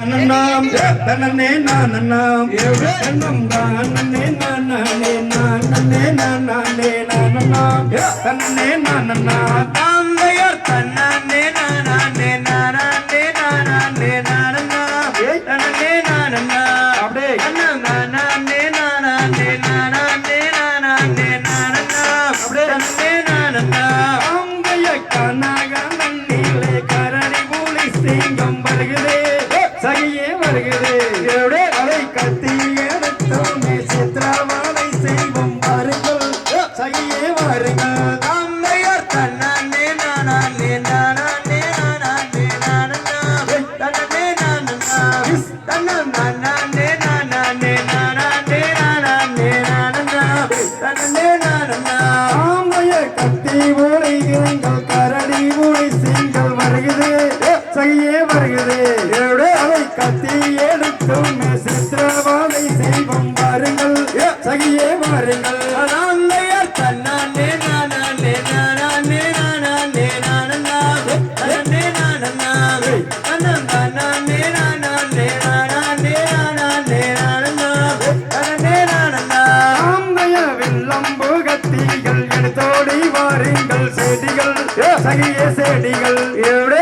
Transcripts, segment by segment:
Nanam, tanane nanam, tanam ganane nanane nanane nanane nanam, tanane nanam, Tambayar tanane nanane nanane nanane nanam, tanane nanam, abde, tanam nanane nanane nanane nanane nanam, abde, tanane nanam. ambaya kanaga nannile karani buli singam vargide, sagiye vargide, evde alai katti eduthume chitravalai seivam varugal, sagiye varugal. Tambayar tanane nanane nanane nanane nanam, tanane nanam, tanam nanane nanane nanane nanane nanam, tanane nanam. ஆமைய கத்தி ஊழைகள் கரடி ஊழை single வருகுது சகியே வருகுது அவை கத்தி எடுக்கும் சித்திரவாதை செய்வோம் வாருங்கள் சகியே வாருங்கள் Tambayar tanane nanane nanane nanane nanam, tanane nanam, tanam nanane nanane nanane nanane nanam, tanane nanam. ஆமைய வில்லம்பு கத்திகள் எடுத்தோடி வாருங்கள் செடிகள் சகிய செடிகள்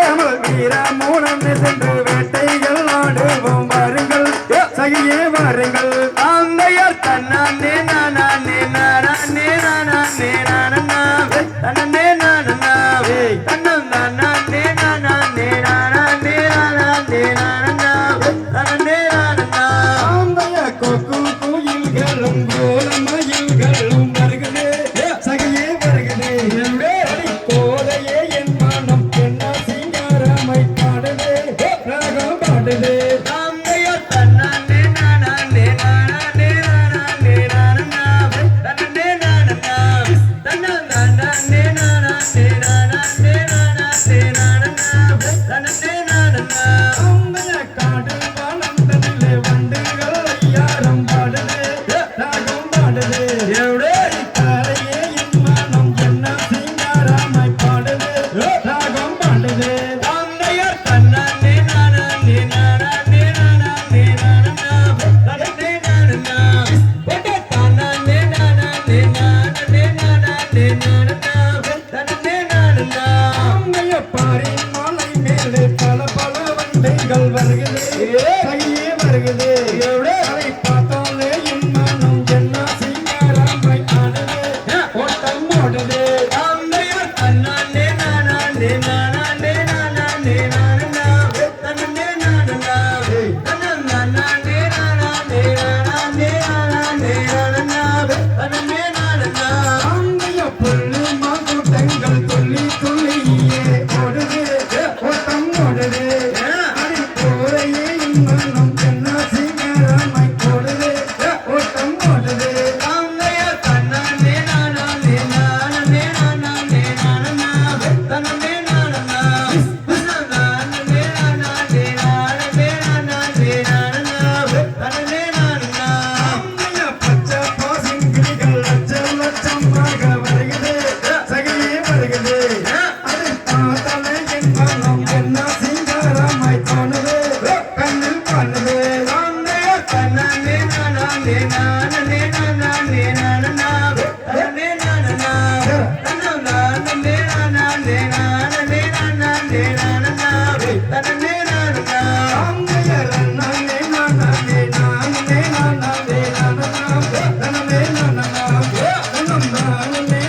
அமல் வீர மூலம் சென்று வேட்டைகள் ஆடுவோம் வாருங்கள் சகியே வாருங்கள் Tambayar tanane nanane nanane nanane nanam, tanane nanam, tanam nanane nanane nanane nanane nanam, tanane nanam. ஆம்பய கொக்கு குயில்களும் கோலமயில்களும் வருகுது சகியே வருகுது கோதையே என் மனம் என்ன சிங்காரமை பாடுது ராகம் பாடுது Tambayar tanane nanane nanane nanane nanam, tanane nanam, tanam nanane nanane nanane nanane nanam, tanane nanam. ஆம்பய காடு வளர்ந்ததிலே வண்டுகள் ஐயாரம் பாடுது ராகம் பாடுது தாரையே என் மனம் என்ன சிங்காரமை பாடுது ராகம் பாடுது Tambayar tanane nanane nanane nanane nanam, tanane nanam, tanane nanane nanane nanane nanam, tanane nanam. ஆமைய Pari மலை மேலே பல பல வண்டைகள் வருகுது கையே வருகுது அதை பார்த்தாலே என் மனம் என்ன சிங்காரமை ஆடுது ஓட்டம் ஓடுது Tambayar tanane nanane nanane nanane nanam, tanane nanam, tanam nanane nanane nanane nanane nanam, tanane nanam. ஆமைய புல்லு மாங்கூட்டங்கள் துள்ளி துள்ளியே ஓடுது ஓட்டம் ஓடுது அதை போரையே என் மனம் என்ன சிங்காரமை ஓடுது ஓட்டம் ஓடுது Tambayar tanane nanane nanane nanane nanam, tanane nanam, tanam nanane nanane nanane nanane nanam, tanane nanam. ஆமைய பச்சை பாசிங்கிளிகள் லட்சம் லட்சமாக வருகுது சகியே வருகுது அதை பார்த்தாலே என் மனம் என்ன சிங்காரமாய் தோணுது கண்ணில் பண்ணுது Tambayar tanane nanane nanane nanane nanam, tanane nanam, tanam nanane nanane nanane nanane nanam, tanane nanam. ஆமையர் நானே நானே நானே நானே நானே நானே நானே நானே நானே